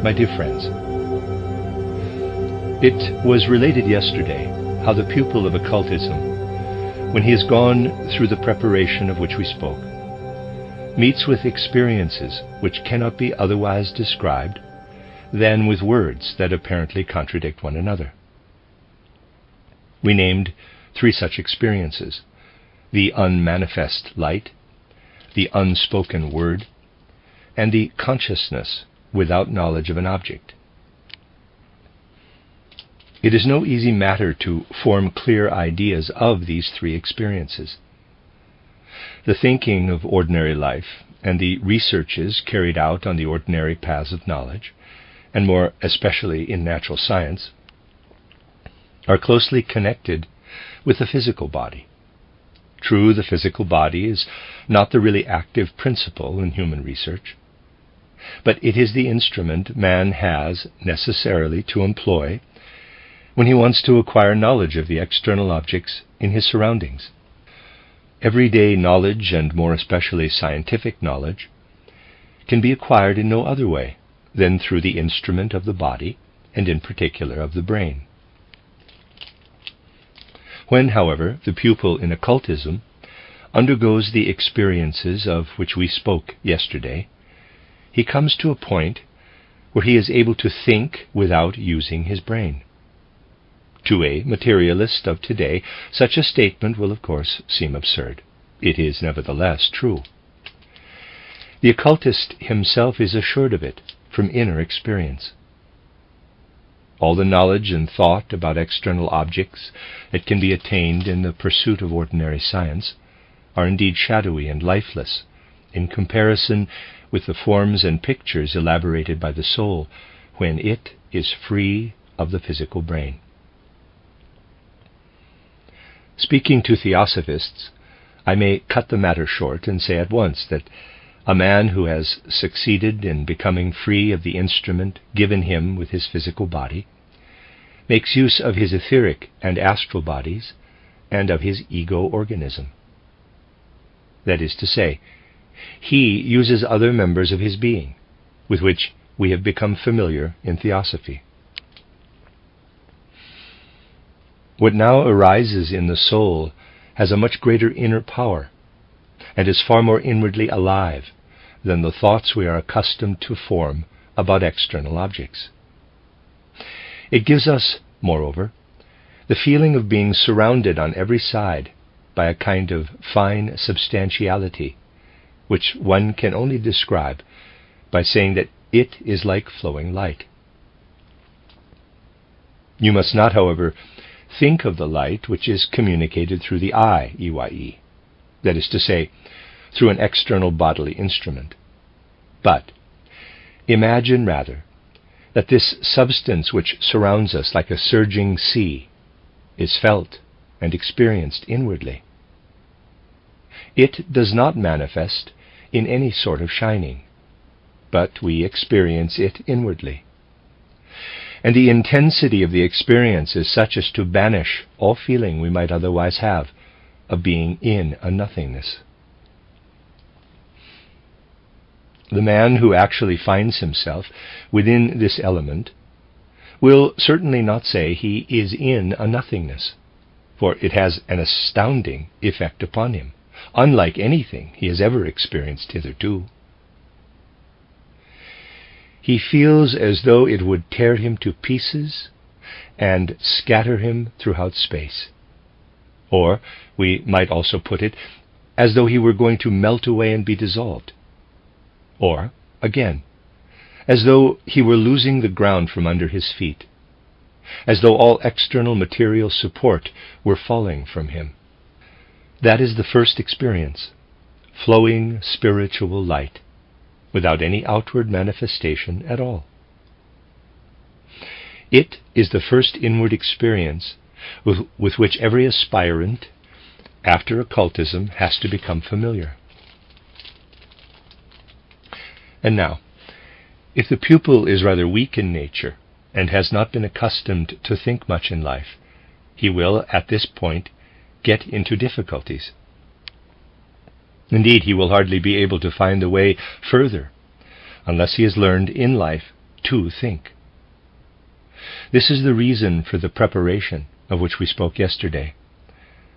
My dear friends, it was related yesterday how the pupil of occultism, when he has gone through the preparation of which we spoke, meets with experiences which cannot be otherwise described than with words that apparently contradict one another. We named 3 such experiences: the unmanifest light, the unspoken word, and the consciousness without knowledge of an object. It is no easy matter to form clear ideas of these 3 experiences. The thinking of ordinary life and the researches carried out on the ordinary paths of knowledge, and more especially in natural science, are closely connected with the physical body. True, the physical body is not the really active principle in human research, but it is the instrument man has necessarily to employ when he wants to acquire knowledge of the external objects in his surroundings. Everyday knowledge, and more especially scientific knowledge, can be acquired in no other way than through the instrument of the body, and in particular of the brain. When, however, the pupil in occultism undergoes the experiences of which we spoke yesterday, he comes to a point where he is able to think without using his brain. To a materialist of today, such a statement will of course seem absurd. It is nevertheless true. The occultist himself is assured of it from inner experience. All the knowledge and thought about external objects that can be attained in the pursuit of ordinary science are indeed shadowy and lifeless in comparison with the forms and pictures elaborated by the soul when it is free of the physical brain. Speaking to Theosophists, I may cut the matter short and say at once that a man who has succeeded in becoming free of the instrument given him with his physical body makes use of his etheric and astral bodies and of his ego organism. That is to say, he uses other members of his being, with which we have become familiar in Theosophy. What now arises in the soul has a much greater inner power, and is far more inwardly alive than the thoughts we are accustomed to form about external objects. It gives us, moreover, the feeling of being surrounded on every side by a kind of fine substantiality, which one can only describe by saying that it is like flowing light. You must not, however, think of the light which is communicated through the eye, EYE, that is to say, through an external bodily instrument. But imagine rather that this substance which surrounds us like a surging sea is felt and experienced inwardly. It does not manifest in any sort of shining, but we experience it inwardly. And the intensity of the experience is such as to banish all feeling we might otherwise have of being in a nothingness. The man who actually finds himself within this element will certainly not say he is in a nothingness, for it has an astounding effect upon him, unlike anything he has ever experienced hitherto. He feels as though it would tear him to pieces and scatter him throughout space. Or, we might also put it, as though he were going to melt away and be dissolved. Or, again, as though he were losing the ground from under his feet, as though all external material support were falling from him. That is the first experience, flowing spiritual light, without any outward manifestation at all. It is the first inward experience with which every aspirant after occultism has to become familiar. And now, if the pupil is rather weak in nature and has not been accustomed to think much in life, he will, at this point, get into difficulties. Indeed, he will hardly be able to find the way further, unless he has learned in life to think. This is the reason for the preparation of which we spoke yesterday,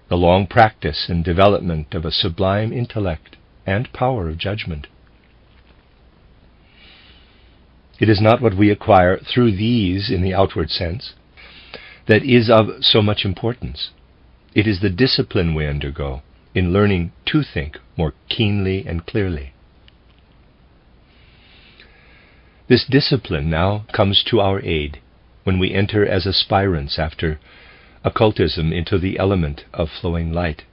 the long practice and development of a sublime intellect and power of judgment. It is not what we acquire through these in the outward sense that is of so much importance. It is the discipline we undergo in learning to think more keenly and clearly. This discipline now comes to our aid when we enter as aspirants after occultism into the element of flowing light.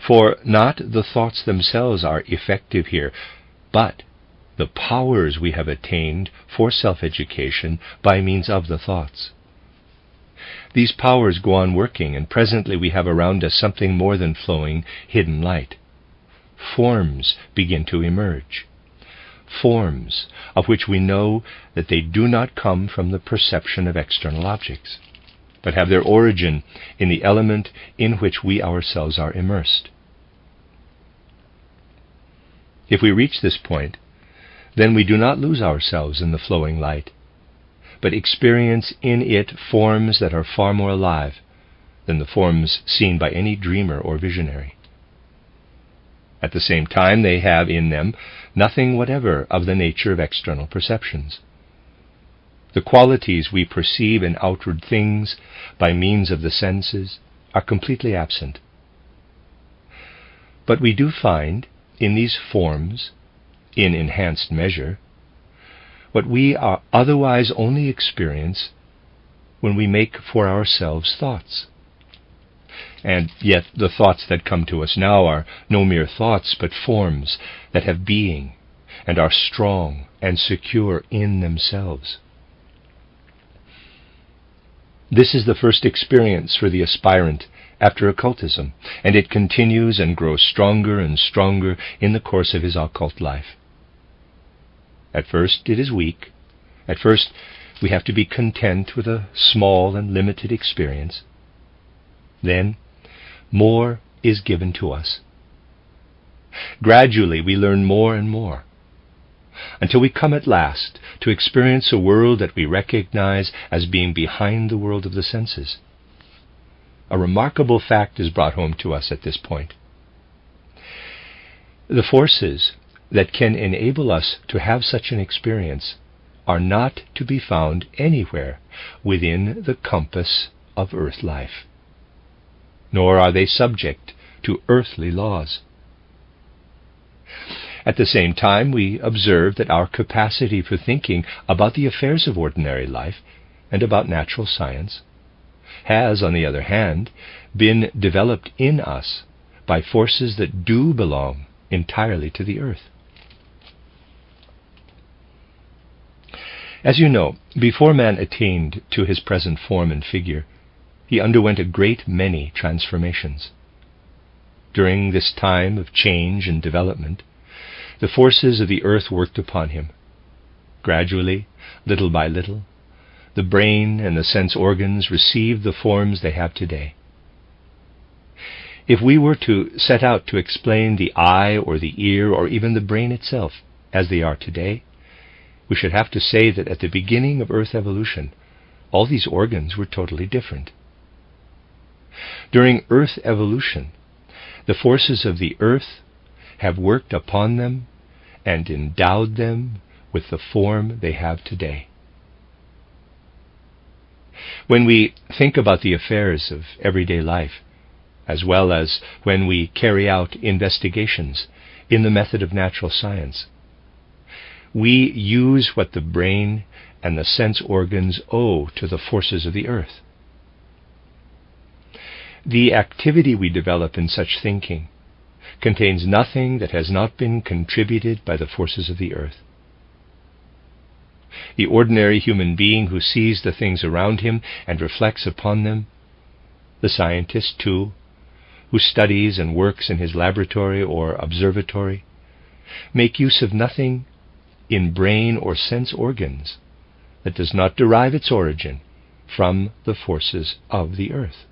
For not the thoughts themselves are effective here, but the powers we have attained for self-education by means of the thoughts. These powers go on working, and presently we have around us something more than flowing, hidden light. Forms begin to emerge. Forms of which we know that they do not come from the perception of external objects, but have their origin in the element in which we ourselves are immersed. If we reach this point, then we do not lose ourselves in the flowing light, but experience in it forms that are far more alive than the forms seen by any dreamer or visionary. At the same time, they have in them nothing whatever of the nature of external perceptions. The qualities we perceive in outward things by means of the senses are completely absent. But we do find in these forms, in enhanced measure, what we are otherwise only experience when we make for ourselves thoughts. And yet the thoughts that come to us now are no mere thoughts, but forms that have being and are strong and secure in themselves. This is the first experience for the aspirant after occultism, and it continues and grows stronger and stronger in the course of his occult life. At first it is weak. At first we have to be content with a small and limited experience. Then more is given to us. Gradually we learn more and more, until we come at last to experience a world that we recognize as being behind the world of the senses. A remarkable fact is brought home to us at this point. The forces that can enable us to have such an experience are not to be found anywhere within the compass of earth life, nor are they subject to earthly laws. At the same time, we observe that our capacity for thinking about the affairs of ordinary life and about natural science has, on the other hand, been developed in us by forces that do belong entirely to the earth. As you know, before man attained to his present form and figure, he underwent a great many transformations. During this time of change and development, the forces of the earth worked upon him. Gradually, little by little, the brain and the sense organs received the forms they have today. If we were to set out to explain the eye or the ear or even the brain itself as they are today, we should have to say that at the beginning of Earth evolution, all these organs were totally different. During Earth evolution, the forces of the earth have worked upon them and endowed them with the form they have today. When we think about the affairs of everyday life, as well as when we carry out investigations in the method of natural science, we use what the brain and the sense organs owe to the forces of the earth. The activity we develop in such thinking contains nothing that has not been contributed by the forces of the earth. The ordinary human being who sees the things around him and reflects upon them, the scientist too, who studies and works in his laboratory or observatory, make use of nothing in brain or sense organs that does not derive its origin from the forces of the earth.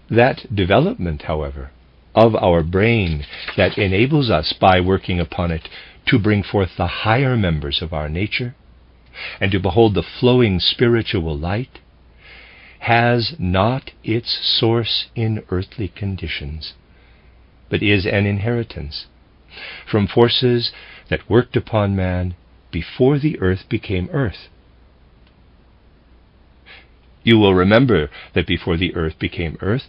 That development, however, of our brain that enables us, by working upon it, to bring forth the higher members of our nature, and to behold the flowing spiritual light, has not its source in earthly conditions, but is an inheritance from forces that worked upon man before the earth became earth. You will remember that before the earth became earth,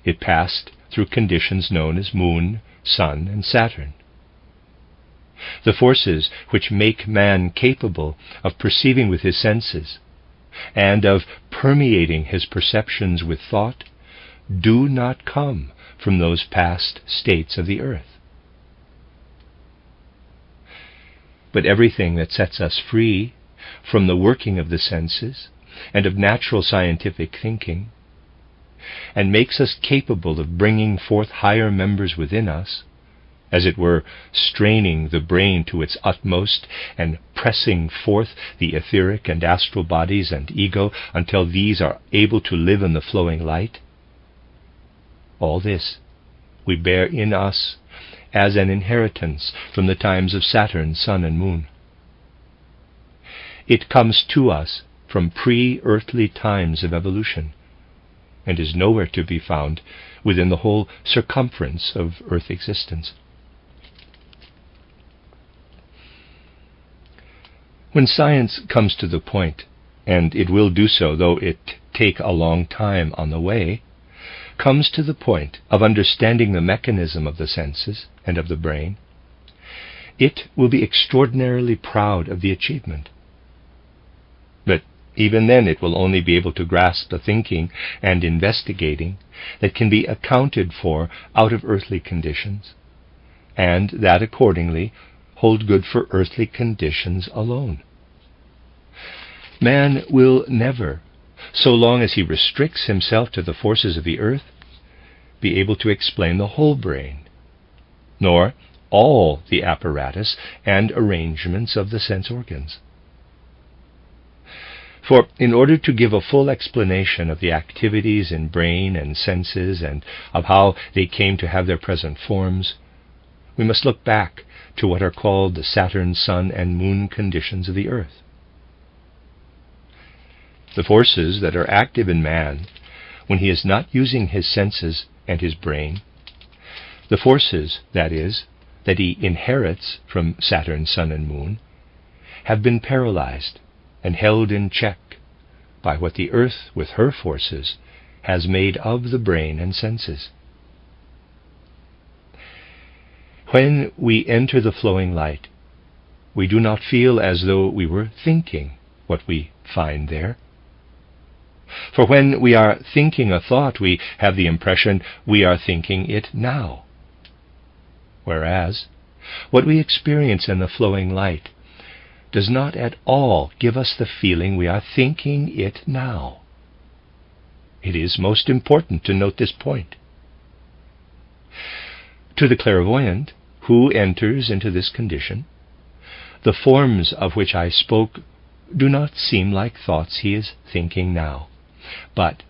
it passed through conditions known as Moon, Sun, and Saturn. The forces which make man capable of perceiving with his senses and of permeating his perceptions with thought do not come from those past states of the earth. But everything that sets us free from the working of the senses and of natural scientific thinking, and makes us capable of bringing forth higher members within us, as it were, straining the brain to its utmost and pressing forth the etheric and astral bodies and ego until these are able to live in the flowing light. All this we bear in us as an inheritance from the times of Saturn, Sun, and Moon. It comes to us from pre-earthly times of evolution, and is nowhere to be found within the whole circumference of earth existence. When science comes to the point, and it will do so though it take a long time on the way, comes to the point of understanding the mechanism of the senses and of the brain, it will be extraordinarily proud of the achievement. But even then it will only be able to grasp the thinking and investigating that can be accounted for out of earthly conditions, and that accordingly hold good for earthly conditions alone. Man will never, so long as he restricts himself to the forces of the earth, be able to explain the whole brain, nor all the apparatus and arrangements of the sense organs. For in order to give a full explanation of the activities in brain and senses and of how they came to have their present forms, we must look back to what are called the Saturn, Sun, and Moon conditions of the earth. The forces that are active in man when he is not using his senses and his brain, the forces, that is, that he inherits from Saturn, Sun, and Moon, have been paralyzed and held in check by what the earth with her forces has made of the brain and senses. When we enter the flowing light, we do not feel as though we were thinking what we find there. For when we are thinking a thought, we have the impression we are thinking it now. Whereas, what we experience in the flowing light does not at all give us the feeling we are thinking it now. It is most important to note this point. To the clairvoyant who enters into this condition, the forms of which I spoke do not seem like thoughts he is thinking now, but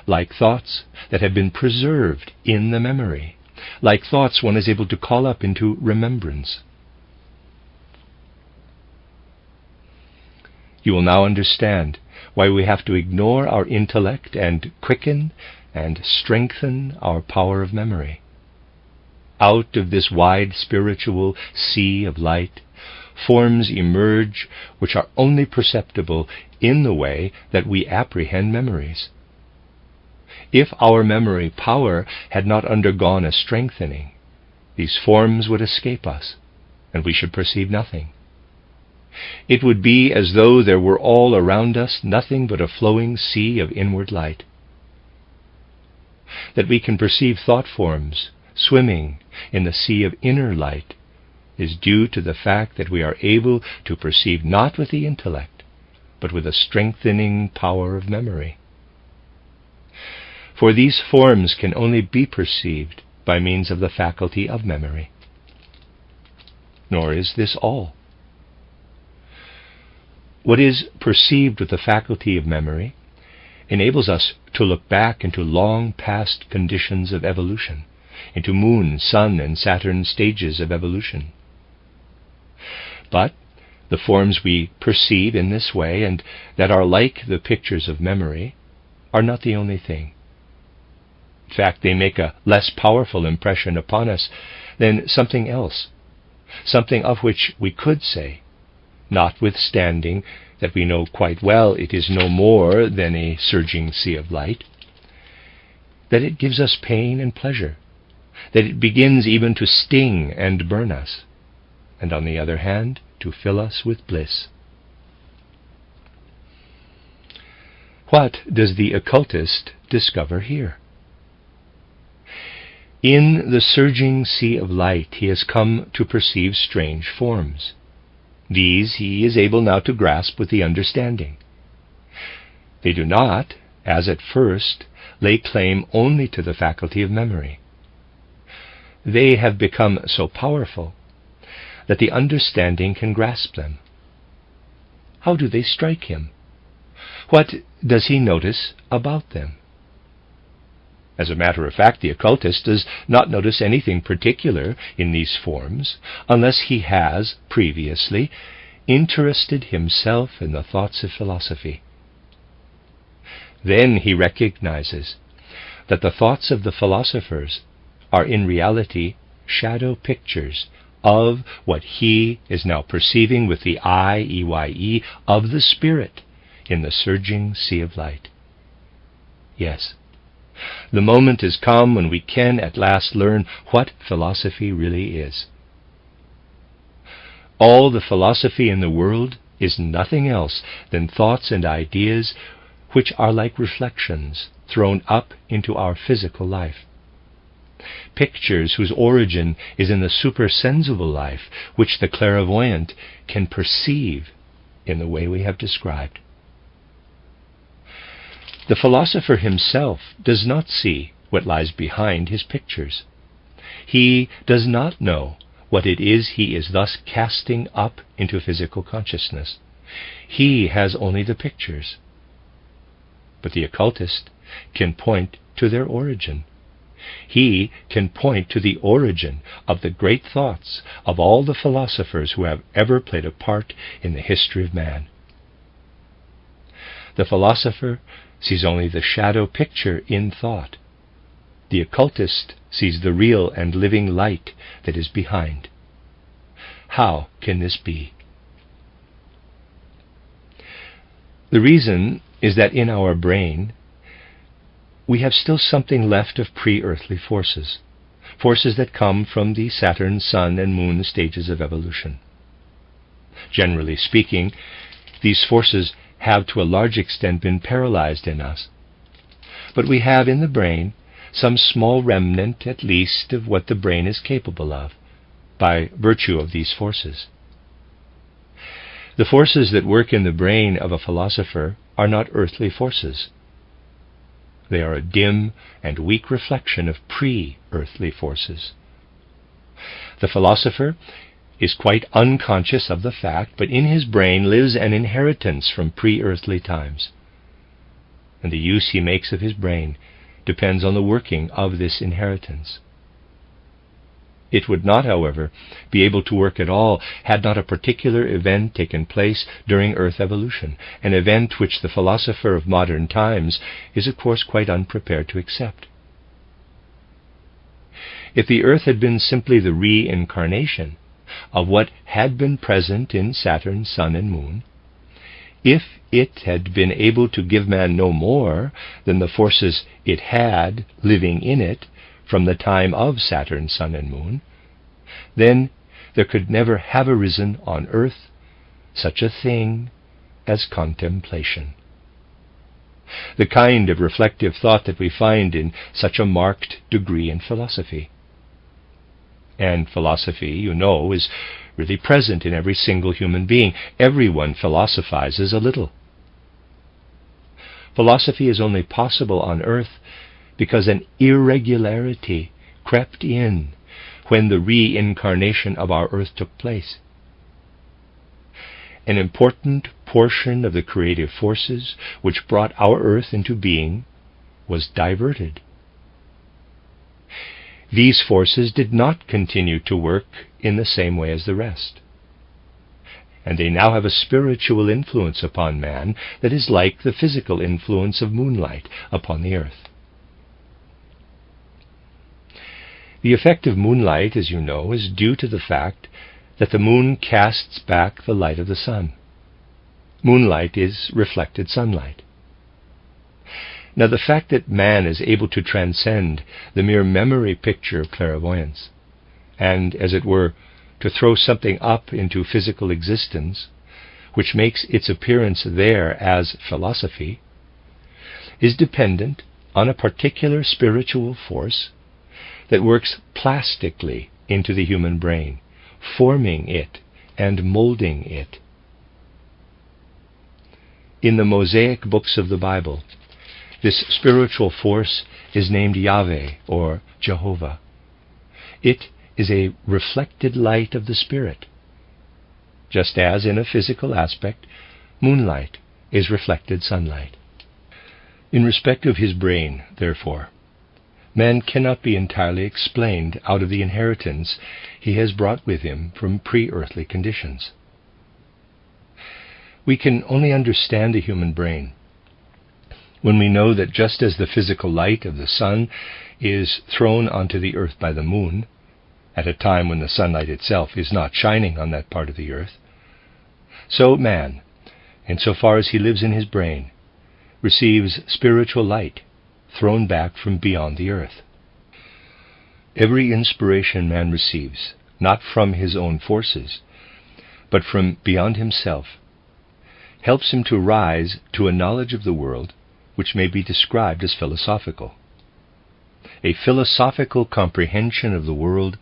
like thoughts that have been preserved in the memory, like thoughts one is able to call up into remembrance. You will now understand why we have to ignore our intellect and quicken and strengthen our power of memory. Out of this wide spiritual sea of light, forms emerge which are only perceptible in the way that we apprehend memories. If our memory power had not undergone a strengthening, these forms would escape us, and we should perceive nothing. It would be as though there were all around us nothing but a flowing sea of inward light. That we can perceive thought forms swimming in the sea of inner light is due to the fact that we are able to perceive not with the intellect, but with a strengthening power of memory. For these forms can only be perceived by means of the faculty of memory. Nor is this all. What is perceived with the faculty of memory enables us to look back into long past conditions of evolution, into Moon, Sun, and Saturn stages of evolution. But the forms we perceive in this way, and that are like the pictures of memory, are not the only thing. In fact, they make a less powerful impression upon us than something else, something of which we could say, notwithstanding that we know quite well it is no more than a surging sea of light, that it gives us pain and pleasure, that it begins even to sting and burn us, and on the other hand, to fill us with bliss. What does the occultist discover here? In the surging sea of light he has come to perceive strange forms. These he is able now to grasp with the understanding. They do not, as at first, lay claim only to the faculty of memory. They have become so powerful that the understanding can grasp them. How do they strike him? What does he notice about them? As a matter of fact, the occultist does not notice anything particular in these forms unless he has, previously, interested himself in the thoughts of philosophy. Then he recognizes that the thoughts of the philosophers are in reality shadow pictures of what he is now perceiving with the eye, EYE, of the Spirit in the surging sea of light. Yes, the moment has come when we can at last learn what philosophy really is. All the philosophy in the world is nothing else than thoughts and ideas which are like reflections thrown up into our physical life. Pictures whose origin is in the supersensible life which the clairvoyant can perceive in the way we have described. The philosopher himself does not see what lies behind his pictures. He does not know what it is he is thus casting up into physical consciousness. He has only the pictures. But the occultist can point to their origin. He can point to the origin of the great thoughts of all the philosophers who have ever played a part in the history of man. The philosopher sees only the shadow picture in thought. The occultist sees the real and living light that is behind. How can this be? The reason is that in our brain we have still something left of pre-earthly forces, forces that come from the Saturn, Sun, and Moon stages of evolution. Generally speaking, these forces have to a large extent been paralyzed in us. But we have in the brain some small remnant at least of what the brain is capable of, by virtue of these forces. The forces that work in the brain of a philosopher are not earthly forces. They are a dim and weak reflection of pre-earthly forces. The philosopher is quite unconscious of the fact, but in his brain lives an inheritance from pre-earthly times. And the use he makes of his brain depends on the working of this inheritance. It would not, however, be able to work at all had not a particular event taken place during Earth evolution, an event which the philosopher of modern times is of course quite unprepared to accept. If the Earth had been simply the reincarnation of what had been present in Saturn, Sun, and Moon, if it had been able to give man no more than the forces it had living in it from the time of Saturn, Sun, and Moon, then there could never have arisen on earth such a thing as contemplation. The kind of reflective thought that we find in such a marked degree in philosophy. And philosophy, you know, is really present in every single human being. Everyone philosophizes a little. Philosophy is only possible on earth because an irregularity crept in when the reincarnation of our earth took place. An important portion of the creative forces which brought our earth into being was diverted. These forces did not continue to work in the same way as the rest. and they now have a spiritual influence upon man that is like the physical influence of moonlight upon the earth. The effect of moonlight, as you know, is due to the fact that the moon casts back the light of the sun. Moonlight is reflected sunlight. Now, the fact that man is able to transcend the mere memory picture of clairvoyance, and, as it were, to throw something up into physical existence, which makes its appearance there as philosophy, is dependent on a particular spiritual force that works plastically into the human brain, forming it and molding it. In the Mosaic books of the Bible, this spiritual force is named Yahweh or Jehovah. It is a reflected light of the Spirit, just as in a physical aspect, moonlight is reflected sunlight. In respect of his brain, therefore, man cannot be entirely explained out of the inheritance he has brought with him from pre-earthly conditions. We can only understand the human brain when we know that just as the physical light of the sun is thrown onto the earth by the moon, at a time when the sunlight itself is not shining on that part of the earth, so man, insofar as he lives in his brain, receives spiritual light thrown back from beyond the earth. Every inspiration man receives, not from his own forces, but from beyond himself, helps him to rise to a knowledge of the world which may be described as philosophical. A philosophical comprehension of the world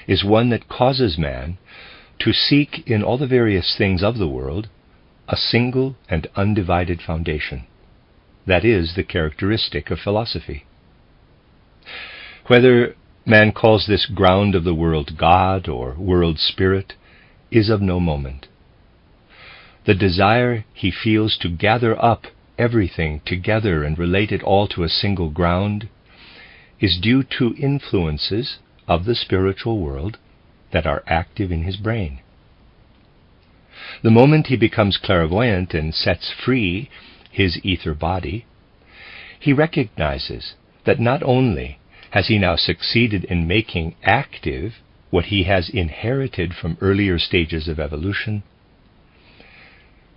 is one that causes man to seek in all the various things of the world a single and undivided foundation. That is the characteristic of philosophy. Whether man calls this ground of the world God or world spirit is of no moment. The desire he feels to gather up everything together and relate it all to a single ground is due to influences of the spiritual world that are active in his brain. The moment he becomes clairvoyant and sets free his ether body, he recognizes that not only has he now succeeded in making active what he has inherited from earlier stages of evolution,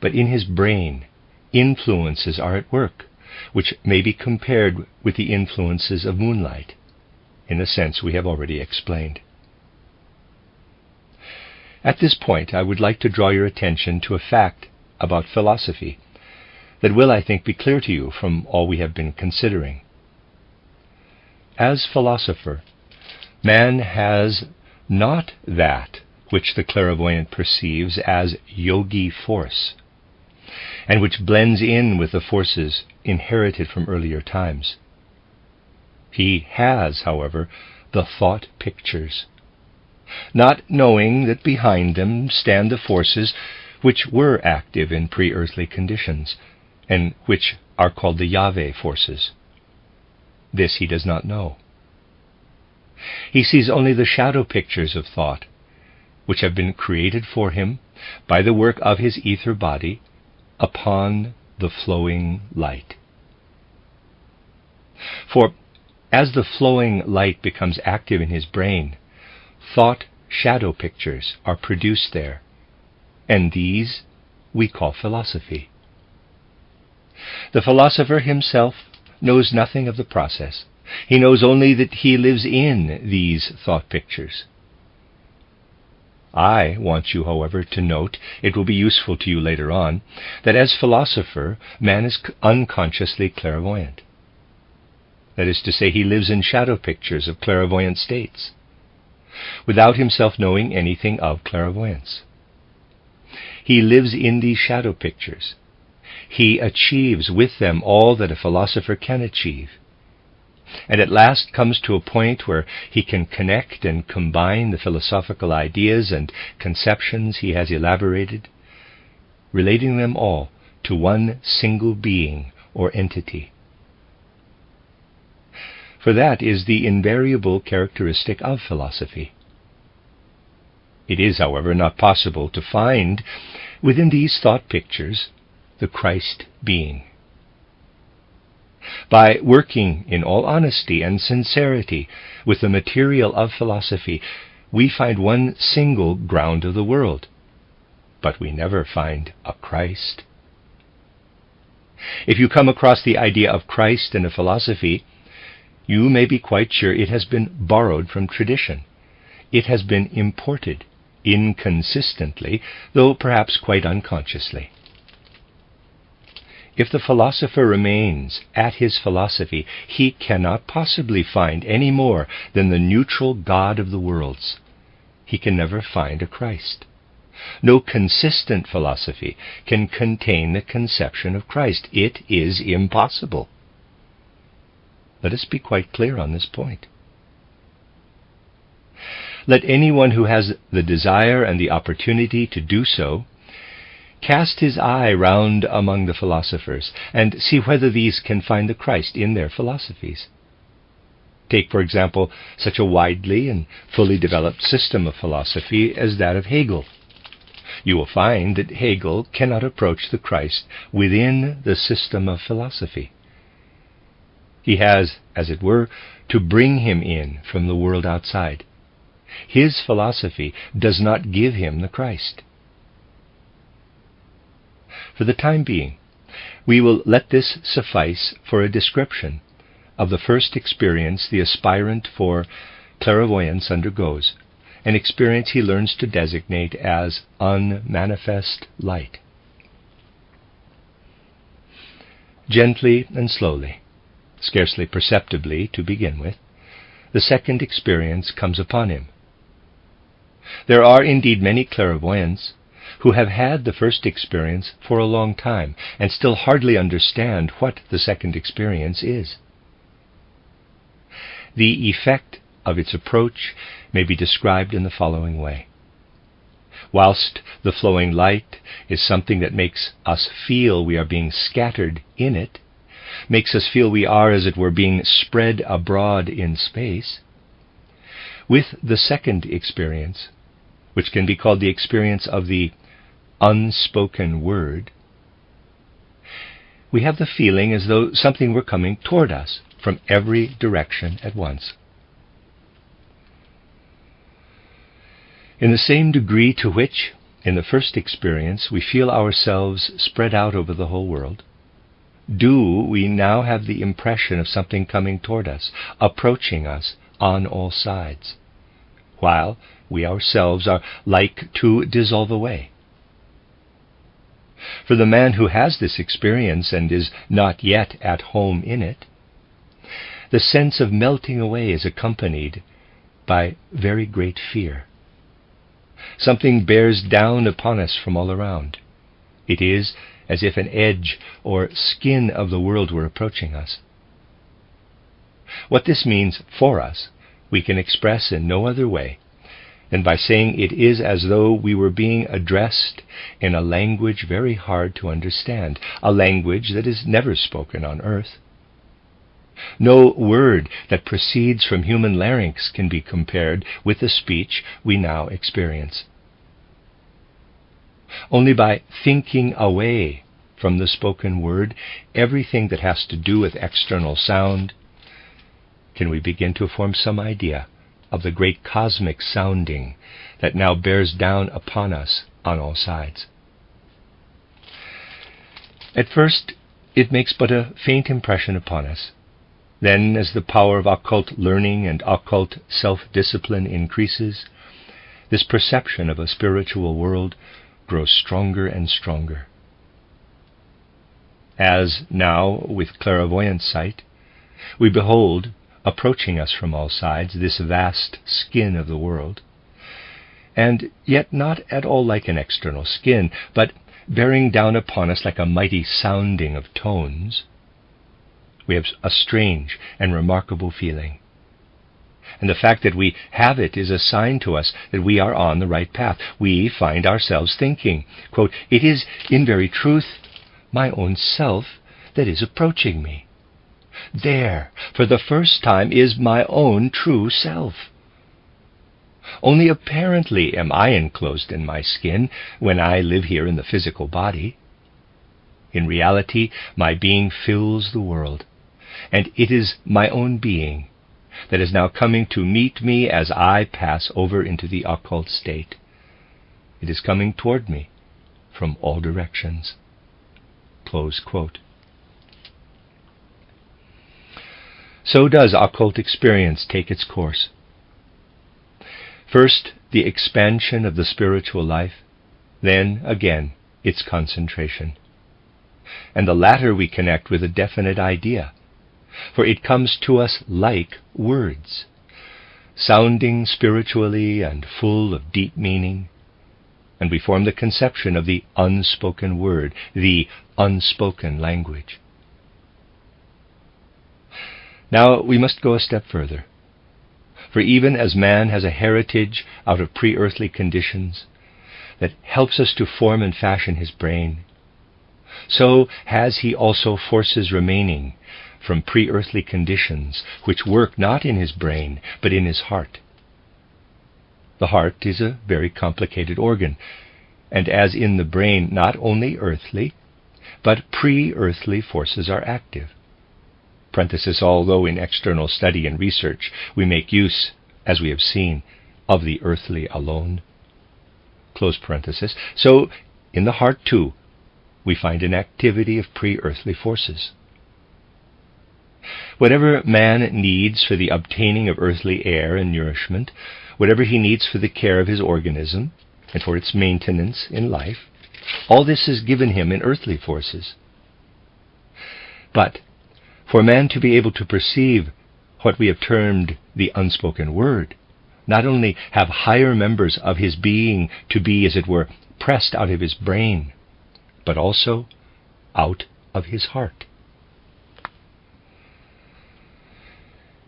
but in his brain influences are at work which may be compared with the influences of moonlight, in the sense we have already explained. At this point, I would like to draw your attention to a fact about philosophy that will, I think, be clear to you from all we have been considering. As philosopher, man has not that which the clairvoyant perceives as yogi force, and which blends in with the forces inherited from earlier times. He has, however, the thought pictures, not knowing that behind them stand the forces which were active in pre-earthly conditions, and which are called the Yahweh forces. This he does not know. He sees only the shadow pictures of thought, which have been created for him by the work of his ether body upon the flowing light. For as the flowing light becomes active in his brain, thought shadow pictures are produced there, and these we call philosophy. The philosopher himself knows nothing of the process. He knows only that he lives in these thought pictures. I want you, however, to note, it will be useful to you later on, that as philosopher, man is unconsciously clairvoyant. That is to say, he lives in shadow pictures of clairvoyant states, without himself knowing anything of clairvoyance. He lives in these shadow pictures. He achieves with them all that a philosopher can achieve, and at last comes to a point where he can connect and combine the philosophical ideas and conceptions he has elaborated, relating them all to one single being or entity. For that is the invariable characteristic of philosophy. It is, however, not possible to find within these thought pictures the Christ being. By working in all honesty and sincerity with the material of philosophy, we find one single ground of the world, but we never find a Christ. If you come across the idea of Christ in a philosophy, you may be quite sure it has been borrowed from tradition. It has been imported, inconsistently, though perhaps quite unconsciously. If the philosopher remains at his philosophy, he cannot possibly find any more than the neutral God of the worlds. He can never find a Christ. No consistent philosophy can contain the conception of Christ. It is impossible. Let us be quite clear on this point. Let anyone who has the desire and the opportunity to do so cast his eye round among the philosophers and see whether these can find the Christ in their philosophies. Take, for example, such a widely and fully developed system of philosophy as that of Hegel. You will find that Hegel cannot approach the Christ within the system of philosophy. He has, as it were, to bring him in from the world outside. His philosophy does not give him the Christ. For the time being, we will let this suffice for a description of the first experience the aspirant for clairvoyance undergoes, an experience he learns to designate as unmanifest light. Gently and slowly, scarcely perceptibly to begin with, the second experience comes upon him. There are indeed many clairvoyants who have had the first experience for a long time and still hardly understand what the second experience is. The effect of its approach may be described in the following way. Whilst the flowing light is something that makes us feel we are being scattered in it, makes us feel we are, as it were, being spread abroad in space, with the second experience, which can be called the experience of the unspoken word, we have the feeling as though something were coming toward us from every direction at once. In the same degree to which, in the first experience, we feel ourselves spread out over the whole world, do we now have the impression of something coming toward us, approaching us on all sides, while we ourselves are like to dissolve away. For the man who has this experience and is not yet at home in it, the sense of melting away is accompanied by very great fear. Something bears down upon us from all around. It is as if an edge or skin of the world were approaching us. What this means for us, we can express in no other way than by saying it is as though we were being addressed in a language very hard to understand, a language that is never spoken on earth. No word that proceeds from human larynx can be compared with the speech we now experience. Only by thinking away from the spoken word everything that has to do with external sound can we begin to form some idea of the great cosmic sounding that now bears down upon us on all sides. At first, it makes but a faint impression upon us. Then, as the power of occult learning and occult self-discipline increases, this perception of a spiritual world grows stronger and stronger. As now, with clairvoyant sight, we behold, approaching us from all sides, this vast skin of the world, and yet not at all like an external skin, but bearing down upon us like a mighty sounding of tones, we have a strange and remarkable feeling. And the fact that we have it is a sign to us that we are on the right path. We find ourselves thinking, quote, "It is in very truth my own self that is approaching me. There, for the first time, is my own true self. Only apparently am I enclosed in my skin when I live here in the physical body. In reality, my being fills the world, and it is my own being that is now coming to meet me as I pass over into the occult state. It is coming toward me from all directions." Close quote. So does occult experience take its course. First, the expansion of the spiritual life, then, again, its concentration. And the latter we connect with a definite idea, for it comes to us like words, sounding spiritually and full of deep meaning, and we form the conception of the unspoken word, the unspoken language. Now we must go a step further, for even as man has a heritage out of pre-earthly conditions that helps us to form and fashion his brain, so has he also forces remaining from pre-earthly conditions which work not in his brain but in his heart. The heart is a very complicated organ, and as in the brain not only earthly but pre-earthly forces are active. Parenthesis, although in external study and research we make use, as we have seen, of the earthly alone. Close parenthesis. So in the heart too we find an activity of pre-earthly forces. Whatever man needs for the obtaining of earthly air and nourishment, whatever he needs for the care of his organism and for its maintenance in life, all this is given him in earthly forces. But for man to be able to perceive what we have termed the unspoken word, not only have higher members of his being to be, as it were, pressed out of his brain, but also out of his heart.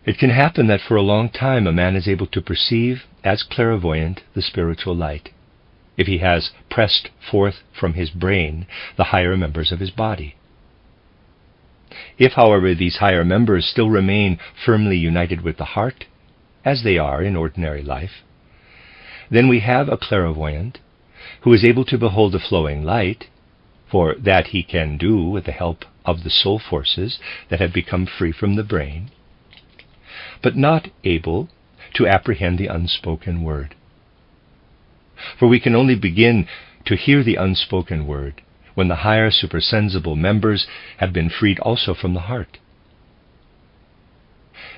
It can happen that for a long time a man is able to perceive as clairvoyant the spiritual light, if he has pressed forth from his brain the higher members of his body. If, however, these higher members still remain firmly united with the heart, as they are in ordinary life, then we have a clairvoyant who is able to behold the flowing light, for that he can do with the help of the soul forces that have become free from the brain, but not able to apprehend the unspoken word. For we can only begin to hear the unspoken word when the higher supersensible members have been freed also from the heart.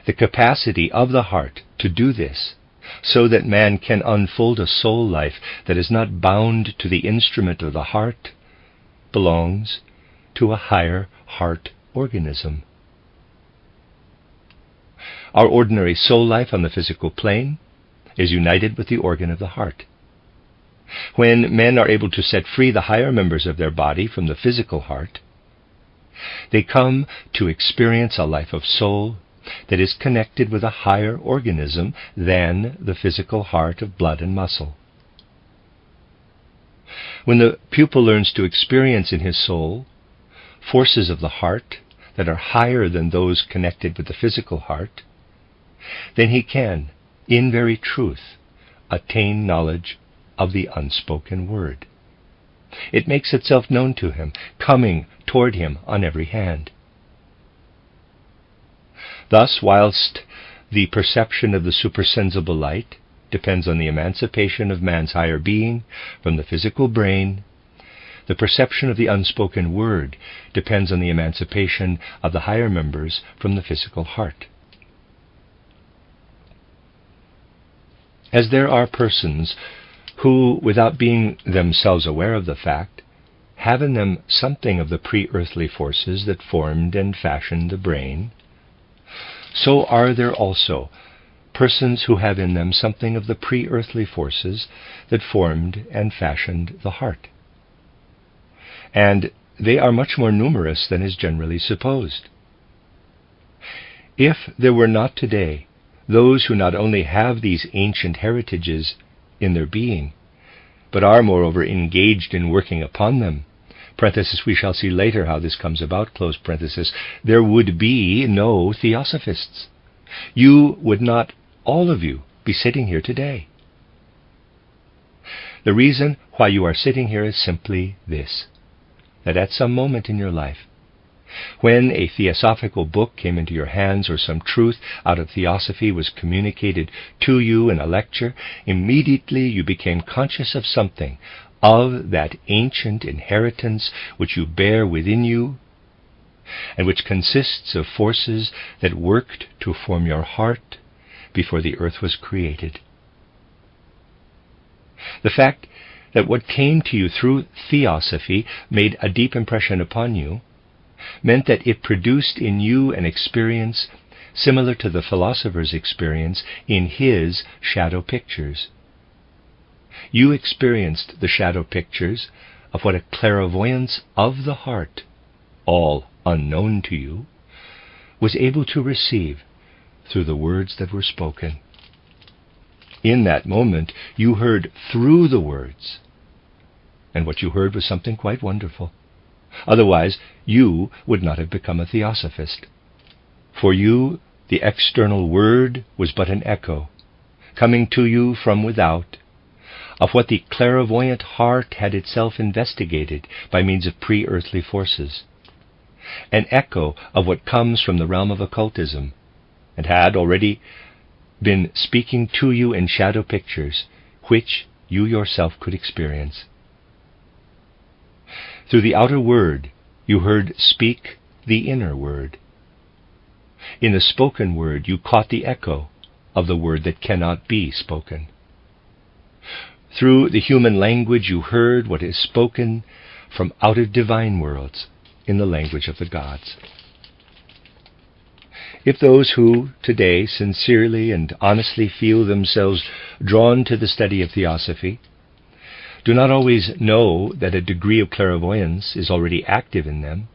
The capacity of the heart to do this, so that man can unfold a soul life that is not bound to the instrument of the heart, belongs to a higher heart organism. Our ordinary soul life on the physical plane is united with the organ of the heart. When men are able to set free the higher members of their body from the physical heart, they come to experience a life of soul that is connected with a higher organism than the physical heart of blood and muscle. When the pupil learns to experience in his soul forces of the heart that are higher than those connected with the physical heart, then he can, in very truth, attain knowledge of the unspoken word. It makes itself known to him, coming toward him on every hand. Thus, whilst the perception of the supersensible light depends on the emancipation of man's higher being from the physical brain, the perception of the unspoken word depends on the emancipation of the higher members from the physical heart. As there are persons who, without being themselves aware of the fact, have in them something of the pre-earthly forces that formed and fashioned the brain, so are there also persons who have in them something of the pre-earthly forces that formed and fashioned the heart. And they are much more numerous than is generally supposed. If there were not today those who not only have these ancient heritages in their being, but are moreover engaged in working upon them, parenthesis, we shall see later how this comes about, close parenthesis, there would be no Theosophists. You would not, all of you, be sitting here today. The reason why you are sitting here is simply this, that at some moment in your life, when a theosophical book came into your hands or some truth out of Theosophy was communicated to you in a lecture, immediately you became conscious of something, of that ancient inheritance which you bear within you, and which consists of forces that worked to form your heart before the earth was created. The fact that what came to you through Theosophy made a deep impression upon you meant that it produced in you an experience similar to the philosopher's experience in his shadow pictures. You experienced the shadow pictures of what a clairvoyance of the heart, all unknown to you, was able to receive through the words that were spoken. In that moment, you heard through the words, and what you heard was something quite wonderful. Otherwise, you would not have become a theosophist. For you, the external word was but an echo, coming to you from without, of what the clairvoyant heart had itself investigated by means of pre-earthly forces, an echo of what comes from the realm of occultism, and had already been speaking to you in shadow pictures, which you yourself could experience. Through the outer word, you heard speak the inner word. In the spoken word, you caught the echo of the word that cannot be spoken. Through the human language, you heard what is spoken from out of divine worlds in the language of the gods. If those who today sincerely and honestly feel themselves drawn to the study of Theosophy do not always know that a degree of clairvoyance is already active in them,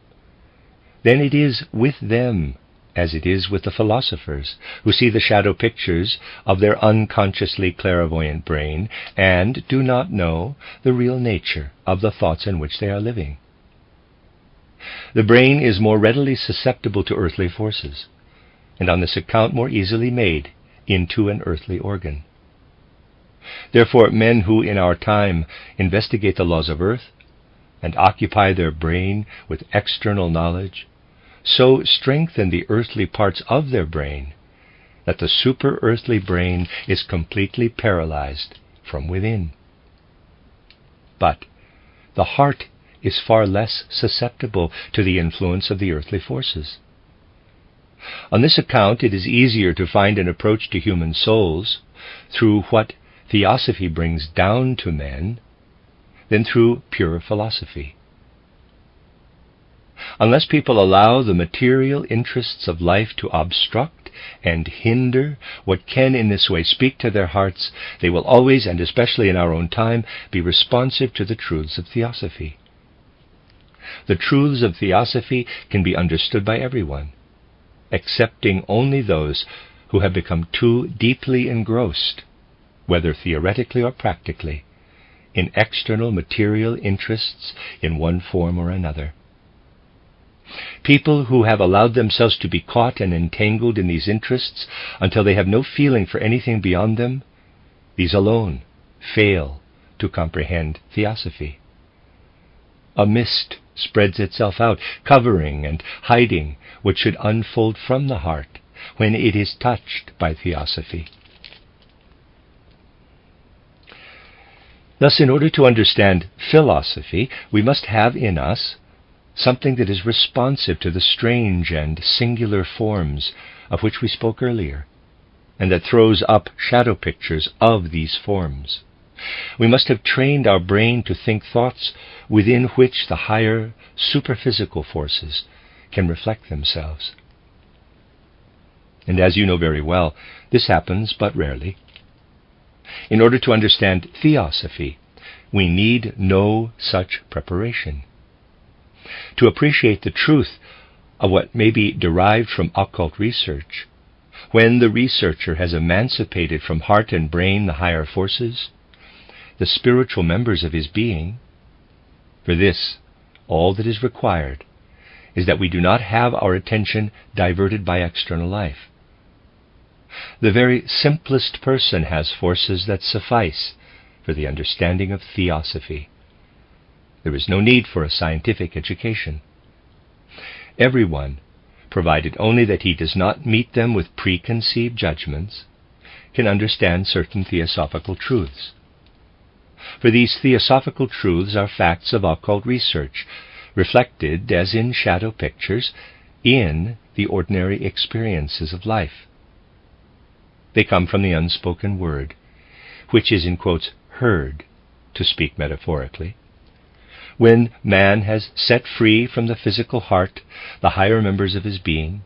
then it is with them as it is with the philosophers, who see the shadow pictures of their unconsciously clairvoyant brain and do not know the real nature of the thoughts in which they are living. The brain is more readily susceptible to earthly forces, and on this account more easily made into an earthly organ. Therefore, men who in our time investigate the laws of earth and occupy their brain with external knowledge so strengthen the earthly parts of their brain that the super-earthly brain is completely paralyzed from within. But the heart is far less susceptible to the influence of the earthly forces. On this account, it is easier to find an approach to human souls through what Theosophy brings down to men than through pure philosophy. Unless people allow the material interests of life to obstruct and hinder what can in this way speak to their hearts, they will always, and especially in our own time, be responsive to the truths of Theosophy. The truths of Theosophy can be understood by everyone, excepting only those who have become too deeply engrossed, whether theoretically or practically, in external material interests in one form or another. People who have allowed themselves to be caught and entangled in these interests until they have no feeling for anything beyond them, these alone fail to comprehend Theosophy. A mist spreads itself out, covering and hiding what should unfold from the heart when it is touched by Theosophy. Thus, in order to understand philosophy, we must have in us something that is responsive to the strange and singular forms of which we spoke earlier, and that throws up shadow pictures of these forms. We must have trained our brain to think thoughts within which the higher superphysical forces can reflect themselves. And as you know very well, this happens but rarely. In order to understand Theosophy, we need no such preparation. To appreciate the truth of what may be derived from occult research, when the researcher has emancipated from heart and brain the higher forces, the spiritual members of his being, for this, all that is required is that we do not have our attention diverted by external life. The very simplest person has forces that suffice for the understanding of Theosophy. There is no need for a scientific education. Everyone, provided only that he does not meet them with preconceived judgments, can understand certain theosophical truths. For these theosophical truths are facts of occult research, reflected, as in shadow pictures, in the ordinary experiences of life. They come from the unspoken word, which is, in quotes, heard, to speak metaphorically. When man has set free from the physical heart the higher members of his being,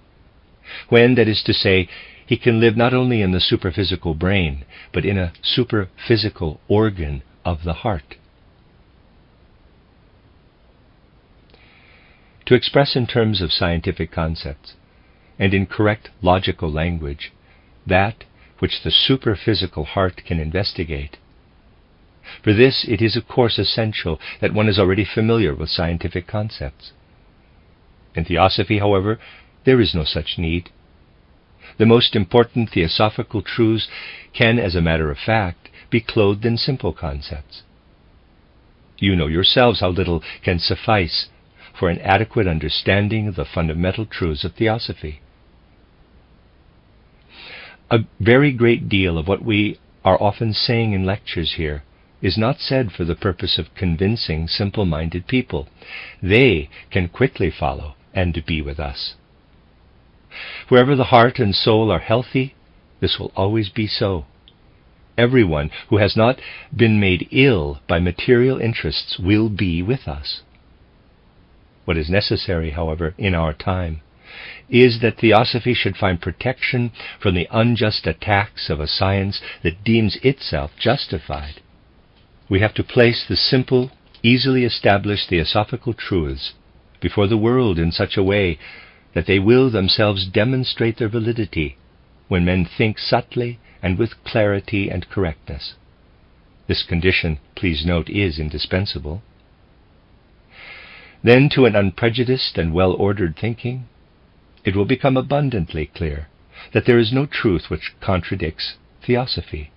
when, that is to say, he can live not only in the superphysical brain, but in a superphysical organ of the heart. To express in terms of scientific concepts, and in correct logical language, that which the superphysical heart can investigate. For this it is of course essential that one is already familiar with scientific concepts. In Theosophy, however, there is no such need. The most important theosophical truths can, as a matter of fact, be clothed in simple concepts. You know yourselves how little can suffice for an adequate understanding of the fundamental truths of Theosophy. A very great deal of what we are often saying in lectures here is not said for the purpose of convincing simple-minded people. They can quickly follow and be with us. Wherever the heart and soul are healthy, this will always be so. Everyone who has not been made ill by material interests will be with us. What is necessary, however, in our time, is that Theosophy should find protection from the unjust attacks of a science that deems itself justified. We have to place the simple, easily established theosophical truths before the world in such a way that they will themselves demonstrate their validity when men think subtly and with clarity and correctness. This condition, please note, is indispensable. Then, to an unprejudiced and well-ordered thinking, it will become abundantly clear that there is no truth which contradicts Theosophy.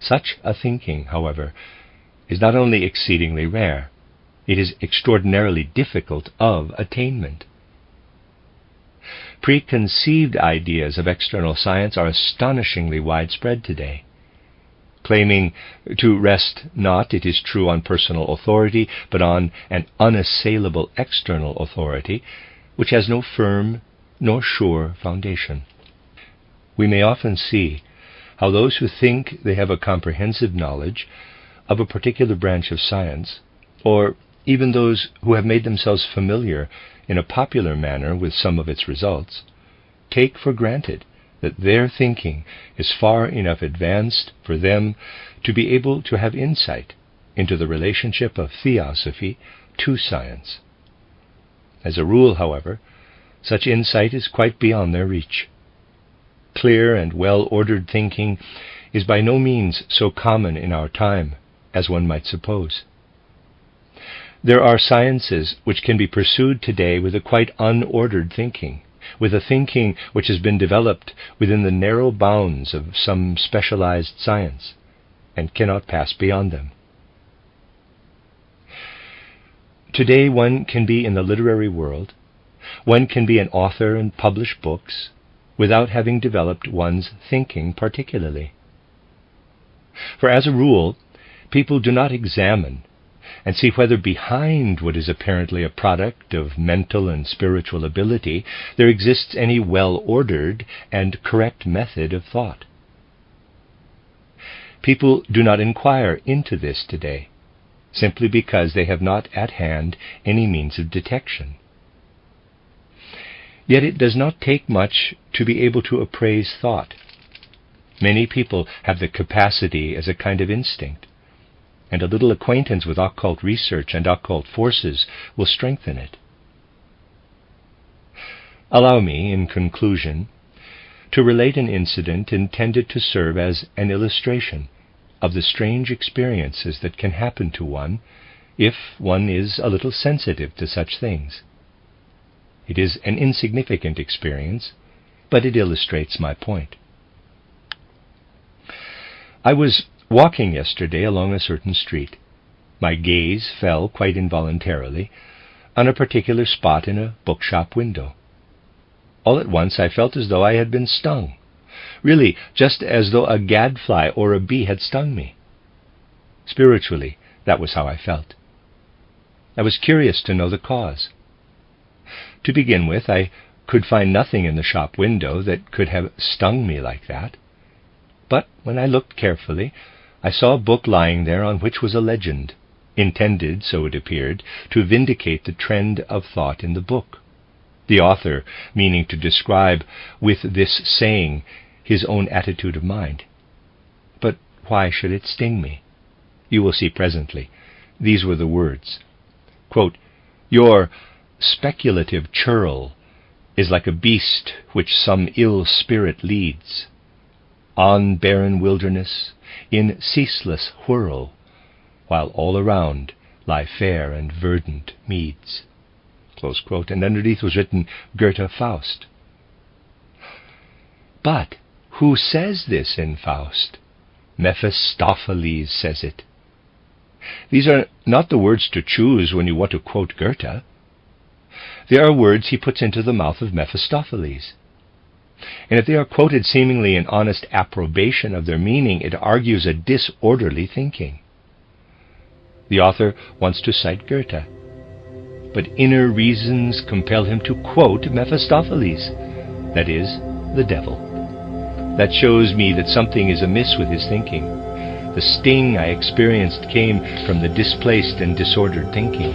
Such a thinking, however, is not only exceedingly rare, it is extraordinarily difficult of attainment. Preconceived ideas of external science are astonishingly widespread today, claiming to rest not, it is true, on personal authority, but on an unassailable external authority, which has no firm nor sure foundation. We may often see how those who think they have a comprehensive knowledge of a particular branch of science, or even those who have made themselves familiar in a popular manner with some of its results, take for granted that their thinking is far enough advanced for them to be able to have insight into the relationship of Theosophy to science. As a rule, however, such insight is quite beyond their reach. Clear and well-ordered thinking is by no means so common in our time as one might suppose. There are sciences which can be pursued today with a quite unordered thinking, with a thinking which has been developed within the narrow bounds of some specialized science, and cannot pass beyond them. Today one can be in the literary world, one can be an author and publish books, without having developed one's thinking particularly. For as a rule, people do not examine and see whether behind what is apparently a product of mental and spiritual ability there exists any well-ordered and correct method of thought. People do not inquire into this today, simply because they have not at hand any means of detection. Yet it does not take much to be able to appraise thought. Many people have the capacity as a kind of instinct, and a little acquaintance with occult research and occult forces will strengthen it. Allow me, in conclusion, to relate an incident intended to serve as an illustration of the strange experiences that can happen to one if one is a little sensitive to such things. It is an insignificant experience, but it illustrates my point. I was walking yesterday along a certain street. My gaze fell, quite involuntarily, on a particular spot in a bookshop window. All at once I felt as though I had been stung, really just as though a gadfly or a bee had stung me. Spiritually, that was how I felt. I was curious to know the cause. To begin with, I could find nothing in the shop window that could have stung me like that. But when I looked carefully, I saw a book lying there on which was a legend, intended, so it appeared, to vindicate the trend of thought in the book, the author meaning to describe with this saying his own attitude of mind. But why should it sting me? You will see presently. These were the words. Quote, "Your speculative churl is like a beast which some ill spirit leads on barren wilderness in ceaseless whirl, while all around lie fair and verdant meads." Close quote. And underneath was written Goethe Faust. But who says this in Faust? Mephistopheles says it. These are not the words to choose when you want to quote Goethe. They are words he puts into the mouth of Mephistopheles. And if they are quoted seemingly in honest approbation of their meaning, it argues a disorderly thinking. The author wants to cite Goethe, but inner reasons compel him to quote Mephistopheles, that is, the devil. That shows me that something is amiss with his thinking. The sting I experienced came from the displaced and disordered thinking.